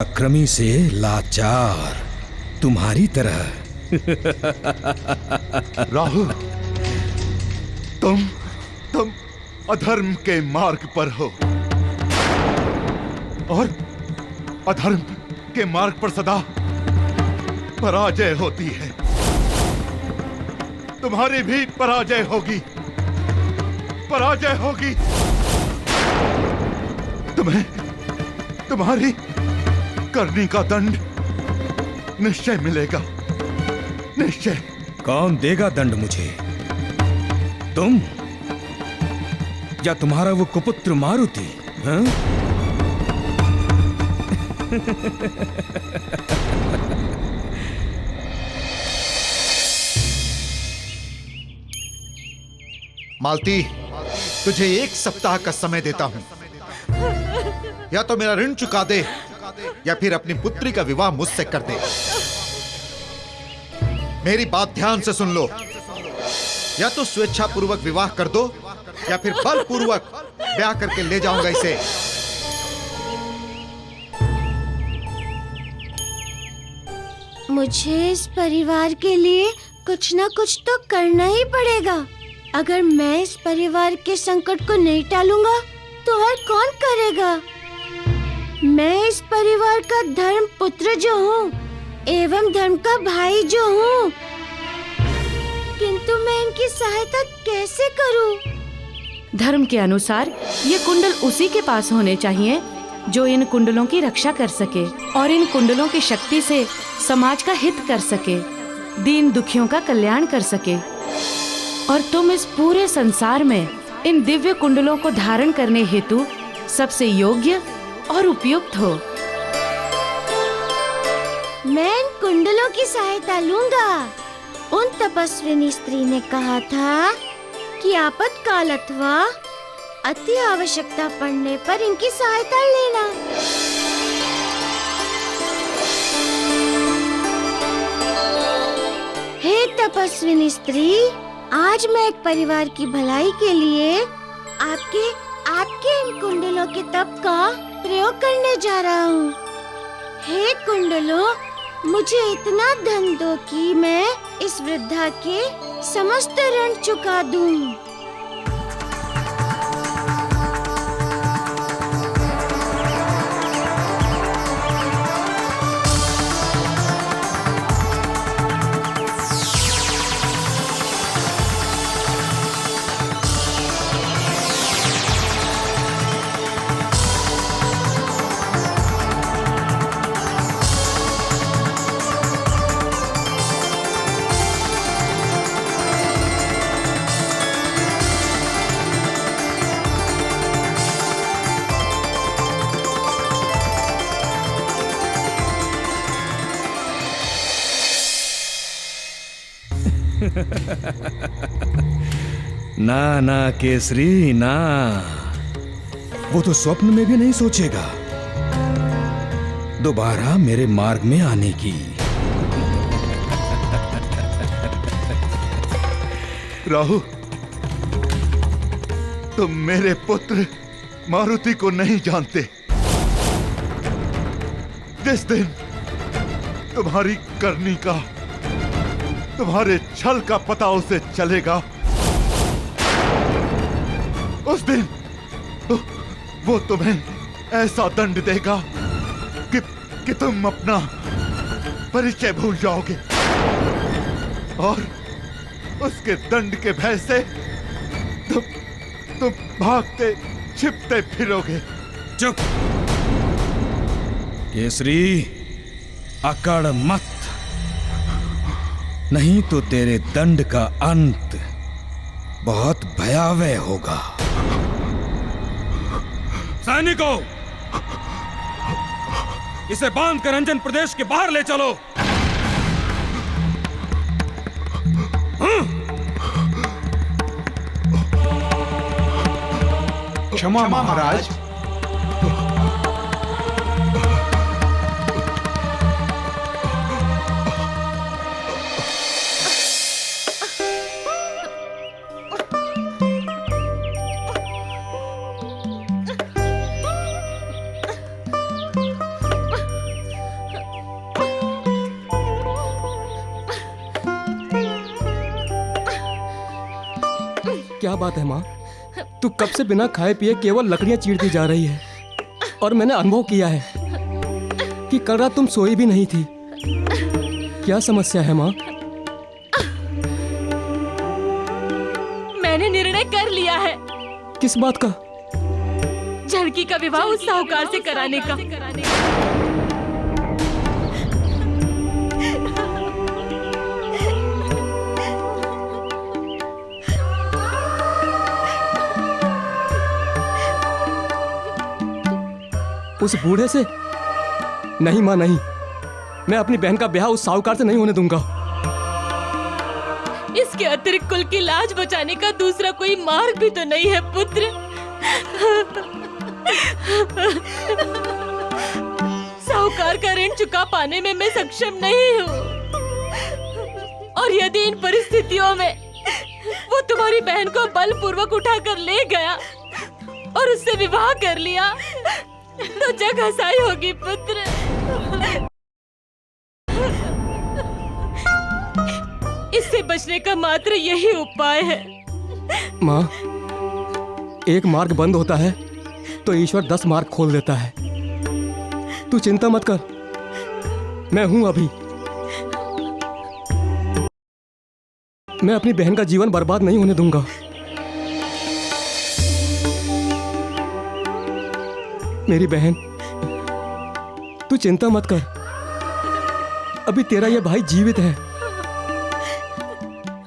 अक्रमी से लाचार तुम्हारी तरह। राहु, तुम अधर्म के मार्ग पर हो और अधर्म के मार्ग पर सदा पराजय होती है। तुम्हारी भी पराजय होगी, पराजय होगी। तुम्हें तुम्हारी करनी का दंड निश्चय मिलेगा, निश्चय। कौन देगा दंड मुझे? तुम या तुम्हारा वो कुपुत्र मारुति? हाँ? मालती, तुझे 1 सप्ताह का समय देता हूं। या तो मेरा ऋण चुका दे या फिर अपनी पुत्री का विवाह मुझसे कर दे। मेरी बात ध्यान से सुन लो। या तो स्वेच्छा पूर्वक विवाह कर दो या फिर बलपूर्वक ब्याह करके ले जाऊंगा इसे। मुझे इस परिवार के लिए कुछ ना कुछ तो करना ही पड़ेगा। अगर मैं इस परिवार के संकट को नहीं टालूंगा तो और कौन करेगा? मैं इस परिवार का धर्म पुत्र जो हूँ एवं धर्म का भाई जो हूँ, किंतु मैं इनकी सहायता कैसे करूँ? धर्म के अनुसार ये कुंडल उसी के पास होने चाहिए जो इन कुंडलों की रक्षा कर सके और इन कुंडलों की शक्ति से समाज का हित कर सके, दीन दुखियों का कल्याण कर सके। और तुम इस पूरे संसार में इन दिव्य कुंडलों को धारण करने हेतु सबसे योग्य और उपयुक्त हो। मैं इन कुंडलों की सहायता लूंगा। उन तपस्विनी स्त्री ने कहा था कि आपातकाल अथवा अति आवश्यकता पड़ने पर इनकी सहायता लेना। हे तपस्विनी स्त्री, आज मैं एक परिवार की भलाई के लिए आपके इन कुंडलों के तप का प्रयोग करने जा रहा हूँ। हे कुंडलों, मुझे इतना धन दो कि मैं इस वृद्धा के समस्त ऋण चुका दूं। ना ना केसरी ना, वो तो स्वप्न में भी नहीं सोचेगा दोबारा मेरे मार्ग में आने की। राहु, तुम मेरे पुत्र मारुति को नहीं जानते। जिस दिन तुम्हारी करनी का, तुम्हारे छल का पता उसे चलेगा, उस दिन वो तुम्हें ऐसा दंड देगा कि तुम अपना परिचय भूल जाओगे और उसके दंड के भय से तुम भागते छिपते फिरोगे। चुप केसरी, अकड़ मत, नहीं तो तेरे दंड का अंत बहुत भयावह होगा। सैनिकों, इसे बांध कर अंजन प्रदेश के बाहर ले चलो। क्षमा महाराज। क्या बात है माँ? तू कब से बिना खाए पिए केवल लकड़ियाँ चीरती जा रही है और मैंने अनुभव किया है कि कल रात तुम सोई भी नहीं थी। क्या समस्या है माँ? मैंने निर्णय कर लिया है किस बात का? झड़की का विवाह उस साहूकार से कराने का। उस बूढ़े से? नहीं माँ नहीं, मैं अपनी बहन का ब्याह उस साहूकार से नहीं होने दूंगा। इसके अतिरिक्त कुल की लाज बचाने का दूसरा कोई मार्ग भी तो नहीं है पुत्र। साहूकार का ऋण चुका पाने में मैं सक्षम नहीं हूँ, और यदि इन परिस्थितियों में वो तुम्हारी बहन को बलपूर्वक उठाकर ले गया और उससे विवाह कर लिया तो जग हंसाई होगी पुत्र। इससे बचने का मात्र यही उपाय है। माँ, एक मार्ग बंद होता है तो ईश्वर 10 मार्ग खोल देता है। तू चिंता मत कर, मैं हूं अभी। मैं अपनी बहन का जीवन बर्बाद नहीं होने दूंगा। मेरी बहन, तू चिंता मत कर, अभी तेरा ये भाई जीवित है।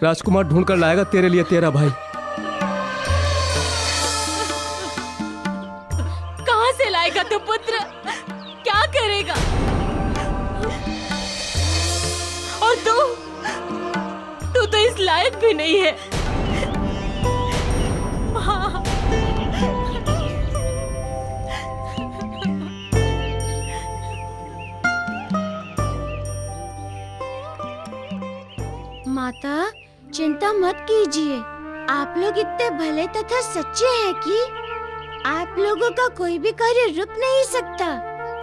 राजकुमार ढूंढ कर लाएगा तेरे लिए तेरा भाई। कहां से लाएगा तू पुत्र? क्या करेगा? और तू तो इस लायक भी नहीं है। माता, चिंता मत कीजिए। आप लोग इतने भले तथा सच्चे हैं कि आप लोगों का कोई भी कार्य रुक नहीं सकता।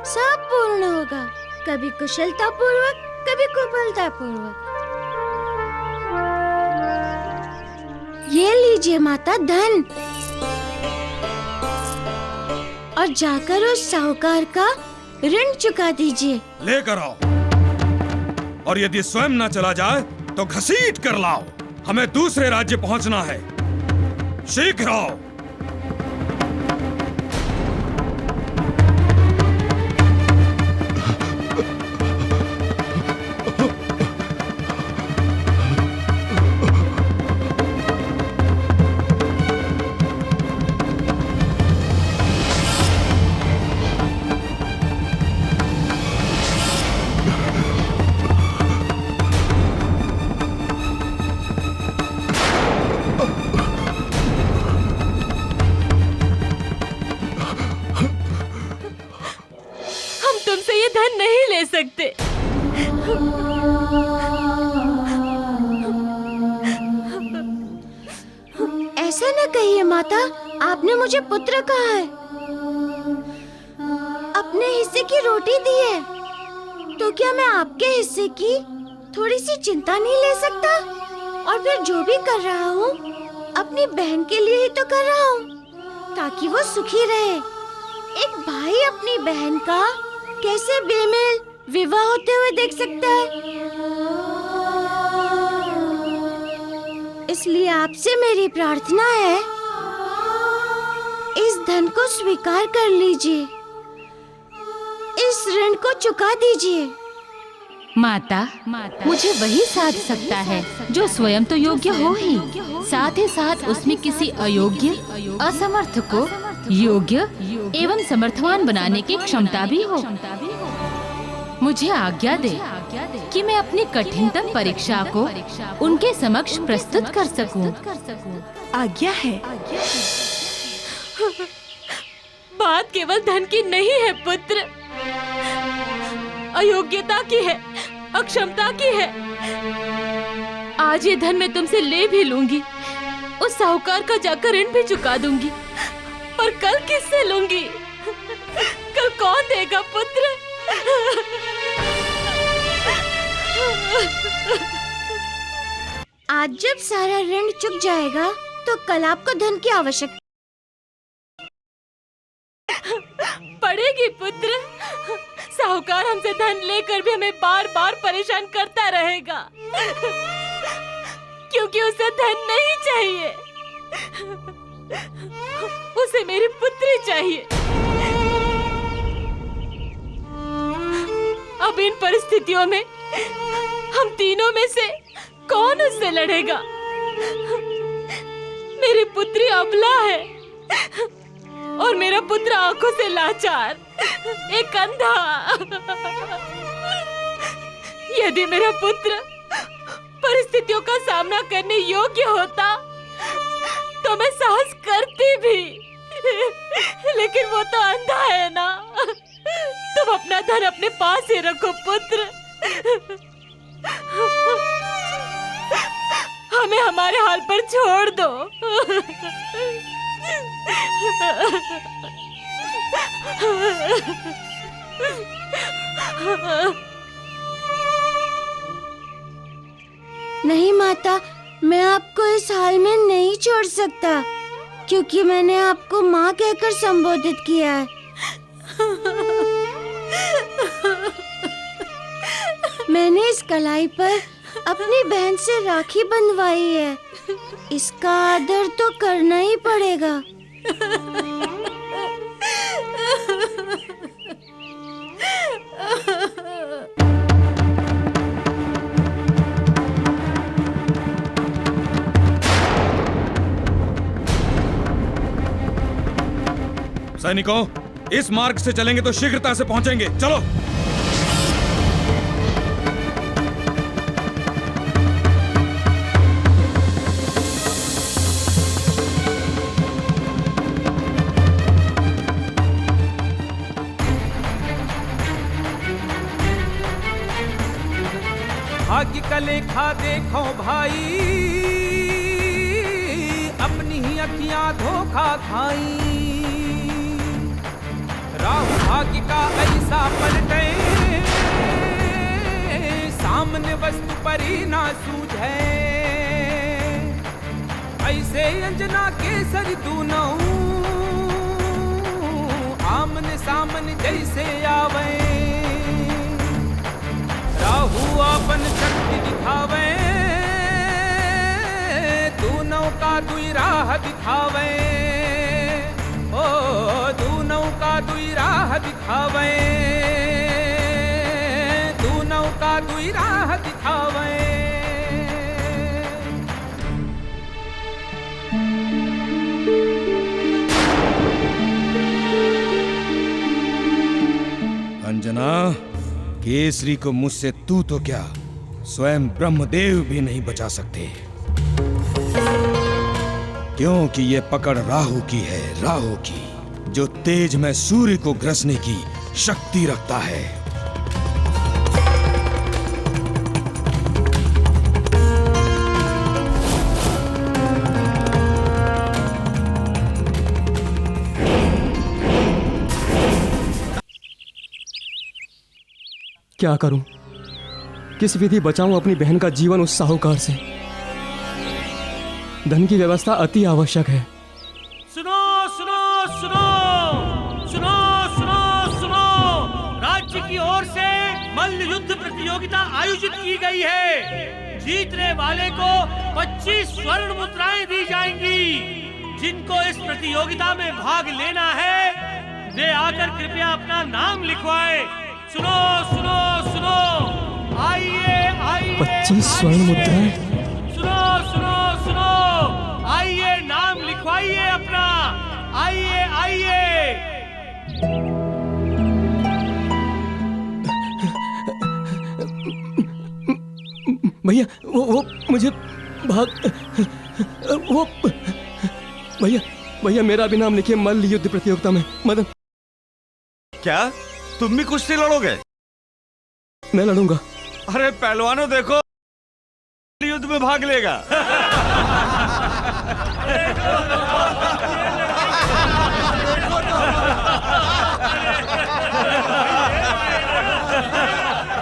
सब पूर्ण होगा, कभी कुशलता पूर्वक, कभी कुशलता पूर्वक। ये लीजिए माता धन, और जाकर उस साहूकार का ऋण चुका दीजिए। लेकर आओ, और यदि स्वयं न चला जाए तो घसीट कर लाओ। हमें दूसरे राज्य पहुंचना है, शीघ्र आओ। नहीं ले सकते। ऐसा न कहिए माता, आपने मुझे पुत्र कहा है, अपने हिस्से की रोटी दी है, तो क्या मैं आपके हिस्से की थोड़ी सी चिंता नहीं ले सकता? और फिर जो भी कर रहा हूँ अपनी बहन के लिए ही तो कर रहा हूँ, ताकि वो सुखी रहे। एक भाई अपनी बहन का कैसे बेमेल विवाह होते हुए देख सकता है? इसलिए आपसे मेरी प्रार्थना है, इस धन को स्वीकार कर लीजिए, इस ऋण को चुका दीजिए। माता, मुझे वही साध सकता है जो स्वयं तो योग्य हो ही, साथ ही साथ उसमें किसी अयोग्य असमर्थ को योग्य एवं समर्थवान बनाने की क्षमता भी हो। मुझे आज्ञा दे कि मैं अपनी कठिनतम परीक्षा को उनके समक्ष प्रस्तुत कर सकूं। आज्ञा है। बात केवल धन की नहीं है पुत्र, अयोग्यता की है, अक्षमता की है। आज ये धन मैं तुमसे ले भी लूंगी, उस साहूकार का जाकर ऋण भी चुका दूंगी, पर कल किससे लूंगी? कल कौन देगा पुत्र? आज जब सारा ऋण चुक जाएगा तो कल आपको धन की आवश्यकता पड़ेगी पुत्र। साहूकार हमसे धन लेकर भी हमें बार बार परेशान करता रहेगा, क्योंकि उसे धन नहीं चाहिए, उसे मेरी पुत्री चाहिए। अब इन परिस्थितियों में हम तीनों में से कौन उससे लड़ेगा? मेरी पुत्री अबला है और मेरा पुत्र आंखों से लाचार, एक अंधा। यदि मेरा पुत्र परिस्थितियों का सामना करने योग्य होता तो मैं साहस करती भी, लेकिन वो तो अंधा है ना। तुम अपना धन अपने पास ही रखो पुत्र, हमें हमारे हाल पर छोड़ दो। नहीं माता, मैं आपको इस हाल में नहीं छोड़ सकता, क्योंकि मैंने आपको माँ कहकर संबोधित किया है। मैंने इस कलाई पर अपनी बहन से राखी बंधवाई है, इसका आदर तो करना ही पड़ेगा। सैनिकों, इस मार्ग से चलेंगे तो शीघ्रता से पहुंचेंगे। चलो। भाग्य का लेखा देखो भाई, अपनी ही अखियां धोखा खाई। राहु भाग्य का ऐसा पलटे, सामने वस्तु पर ही ना सूझे। ऐसे अंजना केसरी दूनऊ, आमने सामने जैसे आवे। राहु अपन शक्ति दिखावे, दूनों का दुई राह दिखावे। ओ दूनों का दुई राह दिखावे, दूनों का दुई राह दिखावे। अंजना, केसरी को मुझसे तू तो क्या, स्वयं ब्रह्मदेव भी नहीं बचा सकते, क्योंकि ये पकड़ राहु की है, राहु की, जो तेज में सूर्य को ग्रसने की शक्ति रखता है। क्या करूं? किस विधि बचाऊं अपनी बहन का जीवन उस साहूकार से? धन की व्यवस्था अति आवश्यक है। सुनो सुनो सुनो सुनो सुनो सुनो, राज्य की ओर से मल्ल युद्ध प्रतियोगिता आयोजित की गई है। जीतने वाले को 25 स्वर्ण मुद्राएं दी जाएंगी। जिनको इस प्रतियोगिता में भाग लेना है वे आकर कृपया अपना नाम लिखवाएं। सुनो सुनो सुनो, आइए आइए। 25 स्वर्ण मुद्राएं? सुनो सुनो सुनो, आइए नाम लिखवाइए अपना, आइए आइए। भैया वो मुझे भाग, वो भैया मेरा भी नाम लिखिए मल्ल युद्ध प्रतियोगिता में। मदन, क्या तुम भी कुश्ती लड़ोगे? मैं लड़ूंगा। अरे पहलवानों देखो, युद्ध में भाग लेगा।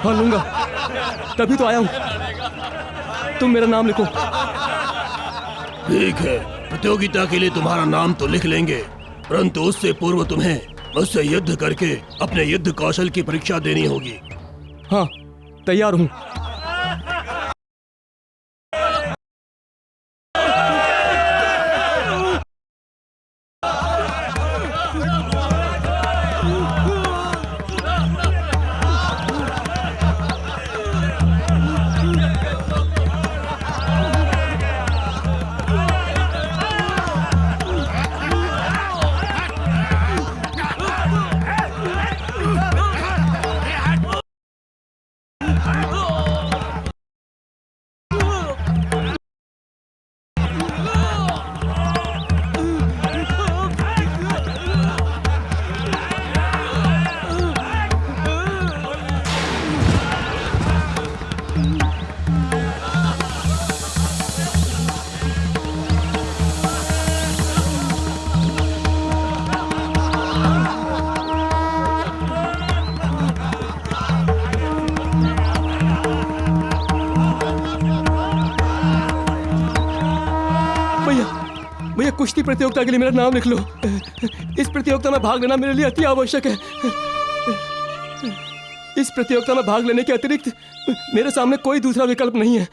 हाँ लूंगा, तभी तो आया हूं। तुम मेरा नाम लिखो। ठीक है। प्रतियोगिता के लिए तुम्हारा नाम तो लिख लेंगे, परंतु उससे पूर्व तुम्हें मुझसे युद्ध करके अपने युद्ध कौशल की परीक्षा देनी होगी। हाँ, तैयार हूँ। कुश्ती प्रतियोगिता के लिए मेरा नाम लिख लो। इस प्रतियोगिता में भाग लेना मेरे लिए अति आवश्यक है। इस प्रतियोगिता में भाग लेने के अतिरिक्त मेरे सामने कोई दूसरा विकल्प नहीं है।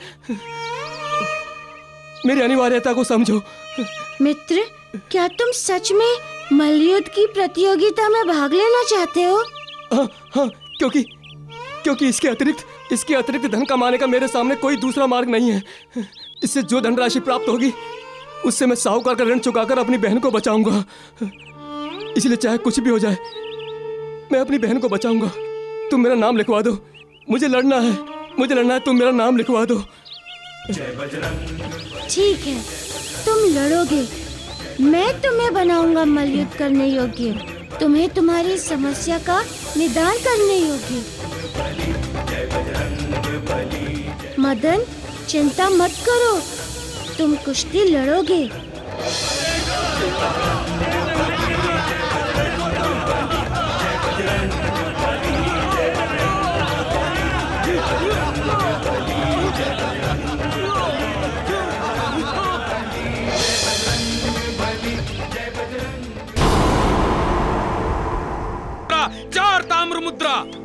मेरी अनिवार्यता को समझो। मित्र, क्या तुम सच में मल्लयुद्ध की प्रतियोगिता में भाग लेना चाहते हो? हाँ, क्योंकि इसके अतिरिक्त धन कमाने का मेरे सामने कोई दूसरा मार्ग नहीं है। इससे जो धनराशि प्राप्त होगी उससे मैं साहूकार का ऋण चुकाकर अपनी बहन को बचाऊंगा। इसलिए चाहे कुछ भी हो जाए, मैं अपनी बहन को बचाऊंगा। तुम मेरा नाम लिखवा दो। मुझे लड़ना है। तुम मेरा नाम लिखवा दो। ठीक है, तुम लड़ोगे। मैं तुम्हें बनाऊंगा मल्लयुद्ध करने योग्य, तुम्हें तुम्हारी समस्या का निदान करने योग्य। मदन, चिंता मत करो, तुम कुश्ती लड़ोगे।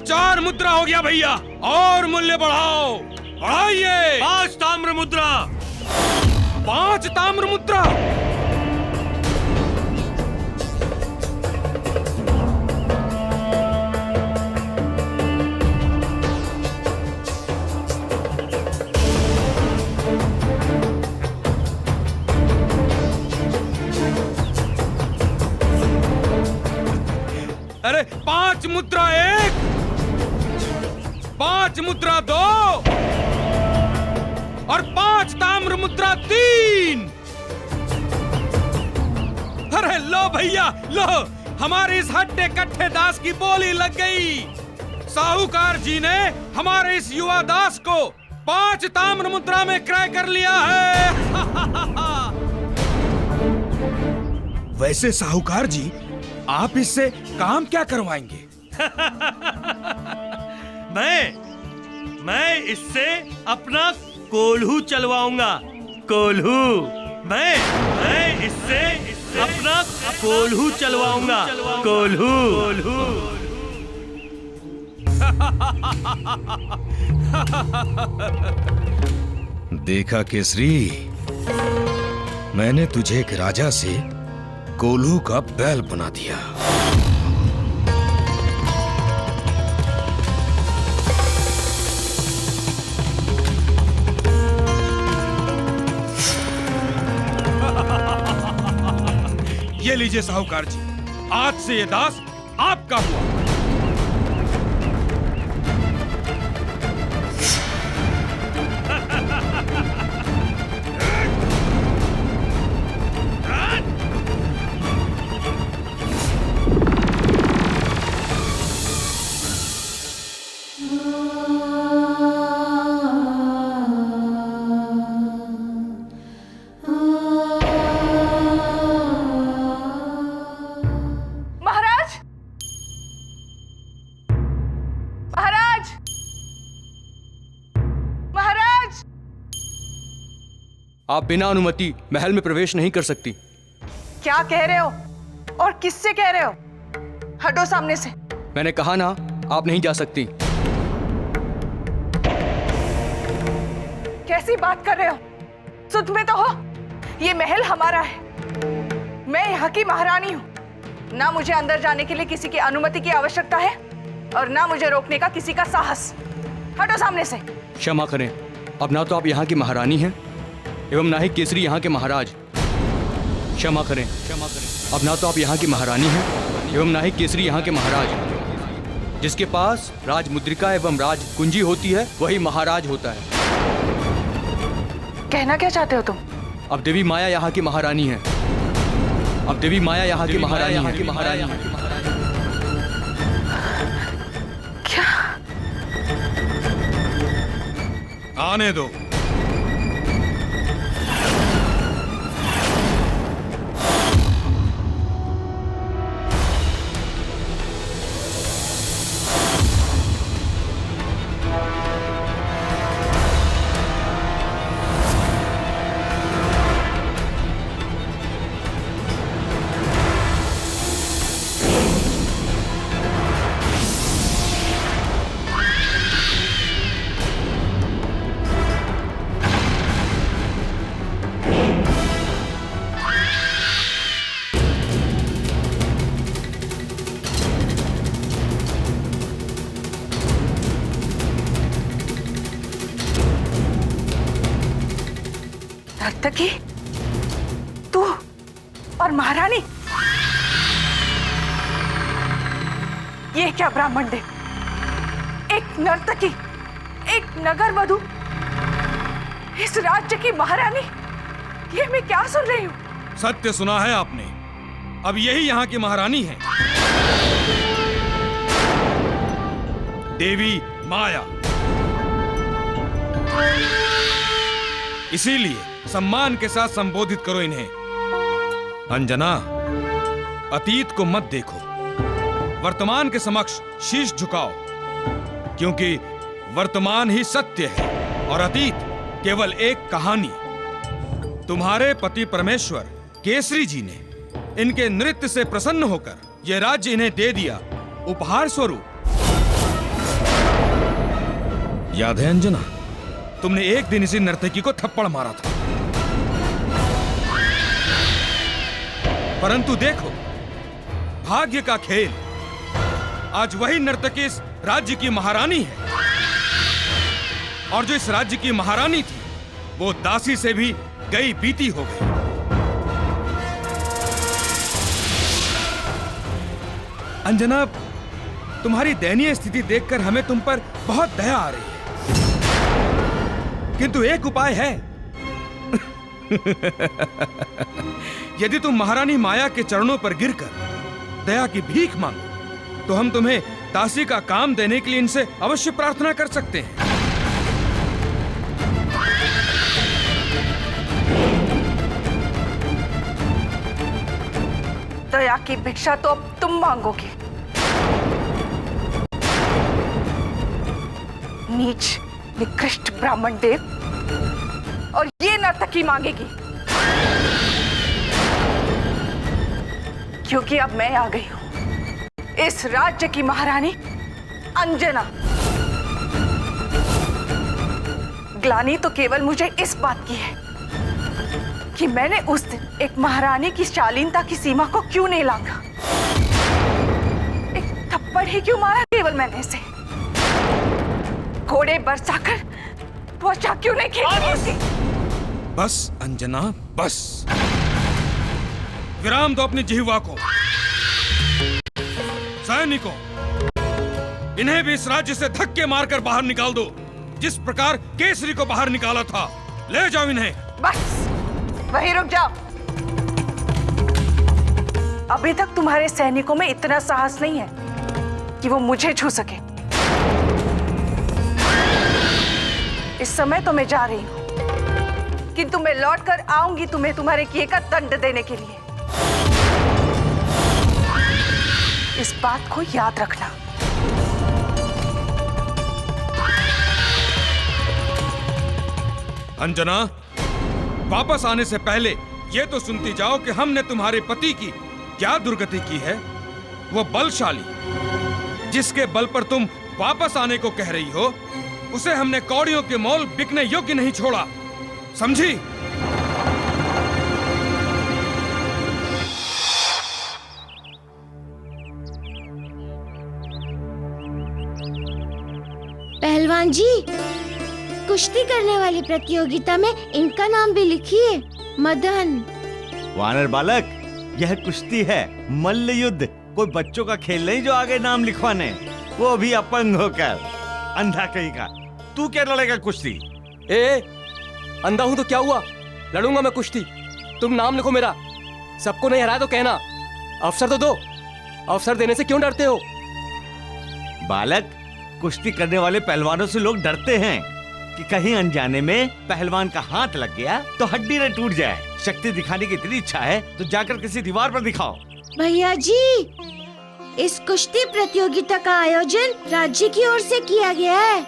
चार मुद्रा हो गया भैया, और मूल्य बढ़ाओ, बढ़ाइए। 5 ताम्र मुद्रा। 5 ताम्र मुद्रा। अरे 5 मुद्रा 1, 5 मुद्रा 2 और 5 ताम्र मुद्रा 3। अरे लो भैया लो, हमारे इस हट्टे कट्टे दास की बोली लग गई। साहूकार जी ने हमारे इस युवा दास को 5 ताम्र मुद्रा में क्रय कर लिया है। वैसे साहूकार जी, आप इससे काम क्या करवाएंगे? मैं इससे अपना कोल्हू चलवाऊंगा। कोल्हू। मैं इससे अपना कोल्हू चलवाऊंगा। कोल्हू। देखा केसरी, मैंने तुझे एक राजा से कोल्हू का बैल बना दिया। ये लीजिए साहूकार जी, आज से ये दास आपका हुआ। आप बिना अनुमति महल में प्रवेश नहीं कर सकती। क्या कह रहे हो और किससे कह रहे हो? हटो सामने से। मैंने कहा ना, आप नहीं जा सकती। कैसी बात कर रहे हो? सुध में तो हो, ये महल हमारा है। मैं यहाँ की महारानी हूँ। ना मुझे अंदर जाने के लिए किसी की अनुमति की आवश्यकता है और ना मुझे रोकने का किसी का साहस। हटो सामने से। क्षमा करें, अब ना तो आप यहाँ की महारानी हैं एवं ना ही केसरी यहाँ के महाराज। क्षमा करें, अब ना तो आप यहाँ की महारानी हैं एवं ना ही केसरी यहाँ के महाराज। जिसके पास राज मुद्रिका एवं राज कुंजी होती है वही महाराज होता है। कहना क्या चाहते हो तुम? अब देवी माया यहाँ की महारानी है। अब देवी माया यहाँ की महारानी है। क्या? आने दो। नर्तकी, तू और महारानी, ये क्या ब्राह्मण देव? एक नर्तकी, एक नगर वधू, इस राज्य की महारानी, ये मैं क्या सुन रही हूँ? सत्य सुना है आपने। अब यही यहाँ की महारानी है, देवी माया। इसीलिए सम्मान के साथ संबोधित करो इन्हें। अंजना, अतीत को मत देखो, वर्तमान के समक्ष शीश झुकाओ, क्योंकि वर्तमान ही सत्य है और अतीत केवल एक कहानी। तुम्हारे पति परमेश्वर केसरी जी ने इनके नृत्य से प्रसन्न होकर यह राज्य इन्हें दे दिया उपहार स्वरूप। याद है अंजना, तुमने एक दिन इसी नर्तकी को थप्पड़ मारा था, परंतु देखो भाग्य का खेल, आज वही नर्तकी इस राज्य की महारानी है, और जो इस राज्य की महारानी थी वो दासी से भी गई बीती हो गई। अंजना, तुम्हारी दयनीय स्थिति देखकर हमें तुम पर बहुत दया आ रही है, किंतु एक उपाय है। यदि तुम महारानी माया के चरणों पर गिरकर दया की भीख मांगो तो हम तुम्हें दासी का काम देने के लिए इनसे अवश्य प्रार्थना कर सकते हैं। दया की भिक्षा तो अब तुम मांगोगे। नीच निकृष्ट ब्राह्मण देव, और ये नर्तकी मांगेगी, क्योंकि अब मैं आ गई हूं, इस राज्य की महारानी अंजना। ग्लानि तो केवल मुझे इस बात की है कि मैंने उस दिन एक महारानी की शालीनता की सीमा को क्यों नहीं लांघा। एक थप्पड़ ही क्यों मारा केवल मैंने इसे। घोड़े बरसाकर त्वचा क्यों नहीं खींची। बस अंजना, बस विराम दो अपनी जिह्वा को। सैनिकों, इन्हें भी इस राज्य से धक्के मारकर बाहर निकाल दो, जिस प्रकार केसरी को बाहर निकाला था। ले जाओ इन्हें। बस वहीं रुक जाओ। अभी तक तुम्हारे सैनिकों में इतना साहस नहीं है कि वो मुझे छू सके। इस समय तो मैं जा रही हूं, किंतु मैं लौट कर आऊंगी तुम्हें तुम्हारे किए का दंड देने के लिए। इस बात को याद रखना। अंजना, वापस आने से पहले ये तो सुनती जाओ कि हमने तुम्हारे पति की क्या दुर्गति की है। वो बलशाली जिसके बल पर तुम वापस आने को कह रही हो, उसे हमने कौड़ियों के मोल बिकने योग्य नहीं छोड़ा, समझी? पहलवान जी, कुश्ती करने वाली प्रतियोगिता में इनका नाम भी लिखिए, मदन। वानर बालक, यह कुश्ती है, मल्ल युद्ध। कोई बच्चों का खेल नहीं जो आगे नाम लिखवाने, वो भी अपंग होकर। अंधा कहीं का, तू क्या लड़ेगा कुश्ती? ए, अंधा हूं तो क्या हुआ, लड़ूंगा मैं कुश्ती। तुम नाम लिखो मेरा, सबको नहीं हराया तो कहना। अवसर तो दो, अवसर देने से क्यों डरते हो? बालक, कुश्ती करने वाले पहलवानों से लोग डरते हैं कि कहीं अनजाने में पहलवान का हाथ लग गया तो हड्डी न टूट जाए। शक्ति दिखाने की इतनी इच्छा है तो जाकर किसी दीवार पर दिखाओ। भैया जी, इस कुश्ती प्रतियोगिता का आयोजन राज्य की ओर से किया गया है।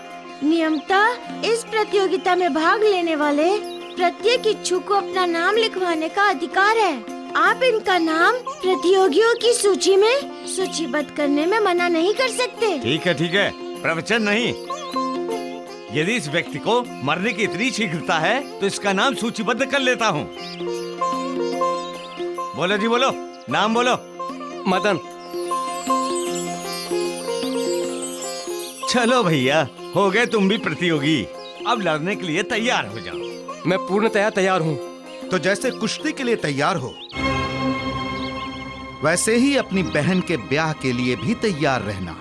नियमतः इस प्रतियोगिता में भाग लेने वाले प्रत्येक इच्छुक को अपना नाम लिखवाने का अधिकार है। आप इनका नाम प्रतियोगियों की सूची में सूचीबद्ध करने में मना नहीं कर सकते। ठीक है, प्रवचन नहीं। यदि इस व्यक्ति को मरने की इतनी शीघ्रता है तो इसका नाम सूचीबद्ध कर लेता हूँ। बोलो जी, बोलो, नाम बोलो। मदन। चलो भैया, हो गए तुम भी प्रतियोगी। अब लड़ने के लिए तैयार हो जाओ। मैं पूर्णतया तैयार हूँ। तो जैसे कुश्ती के लिए तैयार हो, वैसे ही अपनी बहन के ब्याह के लिए भी तैयार रहना।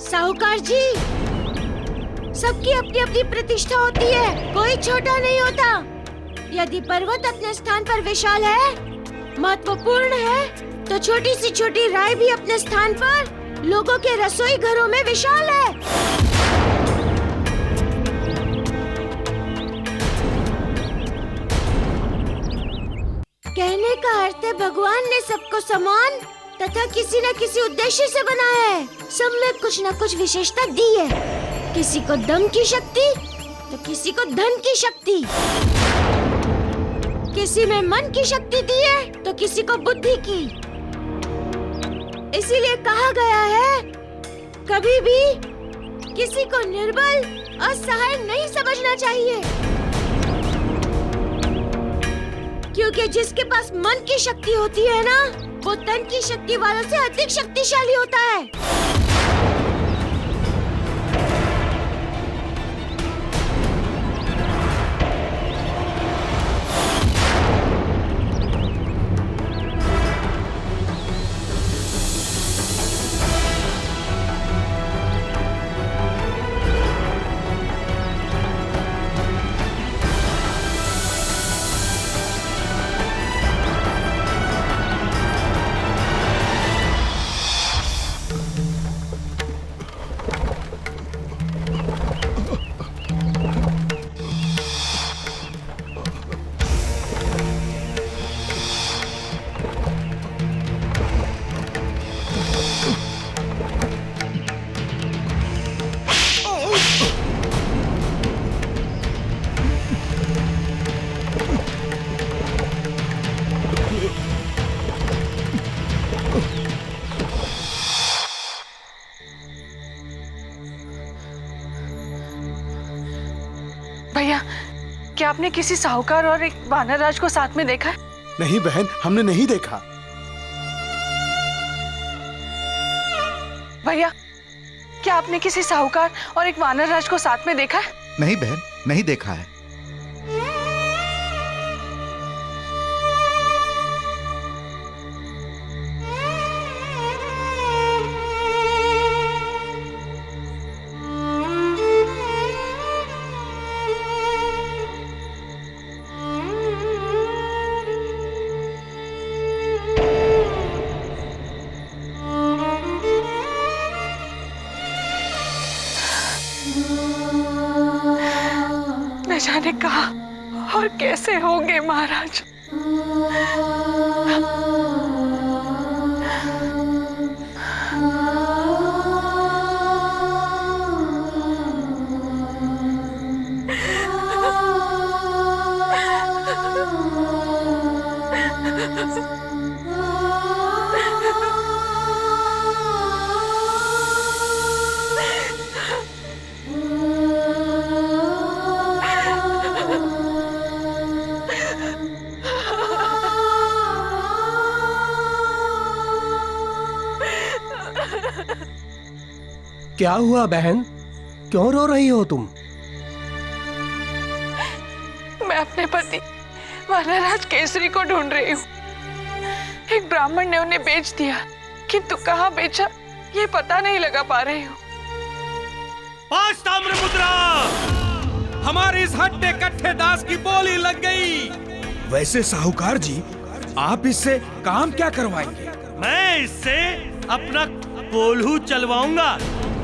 साहूकार जी, सबकी अपनी अपनी प्रतिष्ठा होती है, कोई छोटा नहीं होता। यदि पर्वत अपने स्थान पर विशाल है, महत्वपूर्ण है, तो छोटी सी छोटी राय भी अपने स्थान पर लोगों के रसोई घरों में विशाल है। कहने का अर्थ है भगवान ने सबको समान तथा किसी न किसी उद्देश्य से बनाया है। सब में कुछ न कुछ विशेषता दी है। किसी को दम की शक्ति तो किसी को धन की शक्ति, किसी में मन की शक्ति दी है तो किसी को बुद्धि की। इसीलिए कहा गया है, कभी भी किसी को निर्बल असहाय नहीं समझना चाहिए, क्योंकि जिसके पास मन की शक्ति होती है ना, वो तन की शक्ति वालों से अधिक शक्तिशाली होता है। भैया, क्या आपने किसी साहूकार और एक वानर राज को साथ में देखा? नहीं बहन, हमने नहीं देखा। भैया, क्या आपने किसी साहूकार और एक वानर राज को साथ में देखा? नहीं बहन, नहीं देखा है। न जाने कहाँ और कैसे होंगे महाराज। क्या हुआ बहन, क्यों रो रही हो तुम? मैं अपने पति वानरराज केसरी को ढूंढ रही हूँ। एक ब्राह्मण ने उन्हें बेच दिया, किंतु कहाँ बेचा ये पता नहीं लगा पा रही हूँ। 5 ताम्र मुद्रा। हमारे इस हट्टे कट्ठे दास की बोली लग गई। वैसे साहूकार जी, आप इससे काम क्या करवाएंगे? मैं इससे अपना कोल्हू चलवाऊंगा।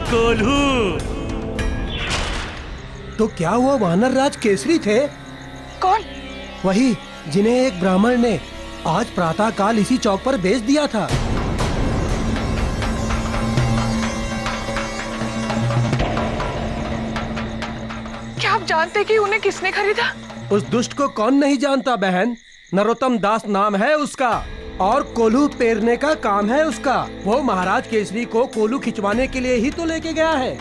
कोल्हू। तो क्या वो वानरराज केसरी थे? कौन? वही जिन्हें एक ब्राह्मण ने आज प्रातः काल इसी चौक पर बेच दिया था। क्या आप जानते कि उन्हें किसने खरीदा? उस दुष्ट को कौन नहीं जानता बहन। नरोत्तम दास नाम है उसका और कोल्हू पेरने का काम है उसका। वो महाराज केसरी को कोल्हू खिंचवाने के लिए ही तो लेके गया है।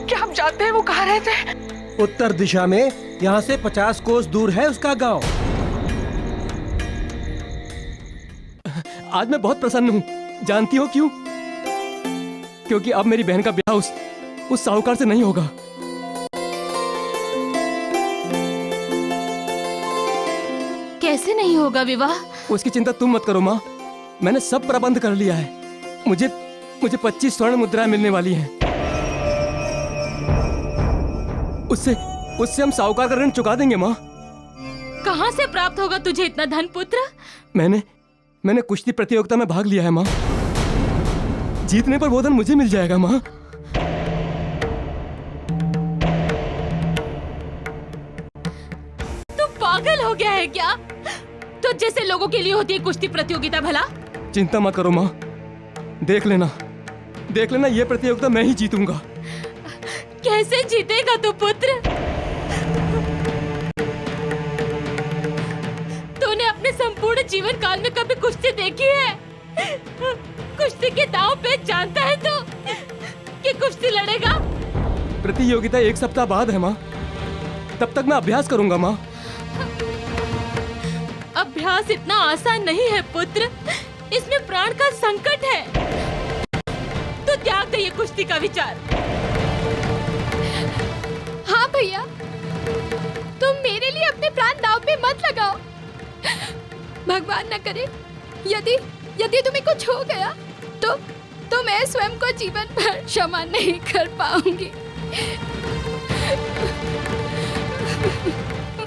क्या आप जानते हैं वो कहाँ रहते हैं? उत्तर दिशा में, यहाँ से 50 कोस दूर है उसका गांव। आज मैं बहुत प्रसन्न हूँ। जानती हो क्यों? क्योंकि अब मेरी बहन का ब्याह उस साहूकार से नहीं होगा। कैसे नहीं होगा विवाह? उसकी चिंता तुम मत करो माँ, मैंने सब प्रबंध कर लिया है। मुझे 25 स्वर्ण मुद्राएं मिलने वाली हैं। उससे हम साहूकार का ऋण चुका देंगे माँ। कहाँ से प्राप्त होगा तुझे इतना धन पुत्र? मैंने कुश्ती प्रतियोगिता में भाग लिया है माँ। जीतने पर वो धन मुझे मिल जाएगा माँ। तू पागल हो गया है क्या? तो जैसे लोगों के लिए होती है कुश्ती प्रतियोगिता भला? चिंता मत करो माँ, देख लेना ये प्रतियोगिता मैं ही जीतूंगा। कैसे जीतेगा तू पुत्र? तूने अपने संपूर्ण जीवन काल में कभी कुश्ती देखी है? कुश्ती के दांव पे जानता है तू कि कुश्ती लड़ेगा? प्रतियोगिता 1 सप्ताह बाद है माँ, तब तक मैं अभ्यास करूंगा माँ। अभ्यास इतना आसान नहीं है पुत्र, इसमें प्राण का संकट है। तो त्याग दे ये कुश्ती का विचार। हाँ भैया, तुम मेरे लिए अपने प्राण दांव पे मत लगाओ। भगवान न करे यदि तुम्हें कुछ हो गया तो मैं स्वयं को जीवन भर क्षमा नहीं कर पाऊंगी।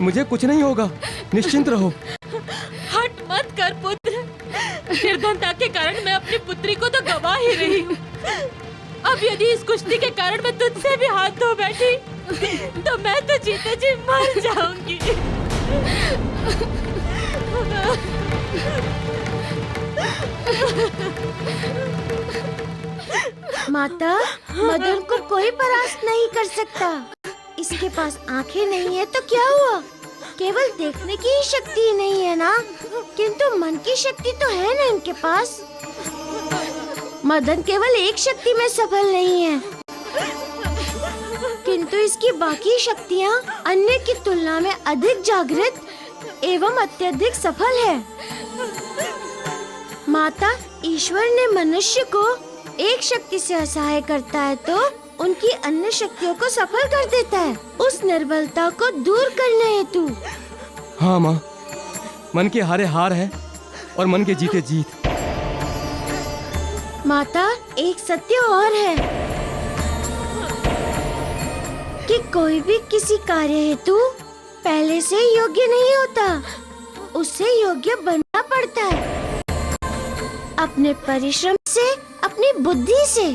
मुझे कुछ नहीं होगा, निश्चिंत रहो। हट मत कर पुत्र, निर्धनता के कारण मैं अपनी पुत्री को तो गवा ही रही हूँ। अब यदि इस कुश्ती के कारण मैं तुझसे भी हाथ धो बैठी तो मैं तो जीते जी मर जाऊंगी। माता, मदन को कोई परास्त नहीं कर सकता। इसके पास आंखें नहीं है तो क्या हुआ? केवल देखने की ही शक्ति नहीं है ना, किंतु मन की शक्ति तो है ना इनके पास। मदन केवल एक शक्ति में सफल नहीं है, किंतु इसकी बाकी शक्तियाँ अन्य की तुलना में अधिक जागृत एवं अत्यधिक सफल है। माता, ईश्वर ने मनुष्य को एक शक्ति से असहाय करता है तो उनकी अन्य शक्तियों को सफल कर देता है, उस निर्बलता को दूर करने हेतु। हाँ माँ, मन के हारे हार है और मन के जीते जीत। माता, एक सत्य और है कि कोई भी किसी कार्य हेतु पहले से योग्य नहीं होता, उससे योग्य बनना पड़ता है अपने परिश्रम से, अपनी बुद्धि से।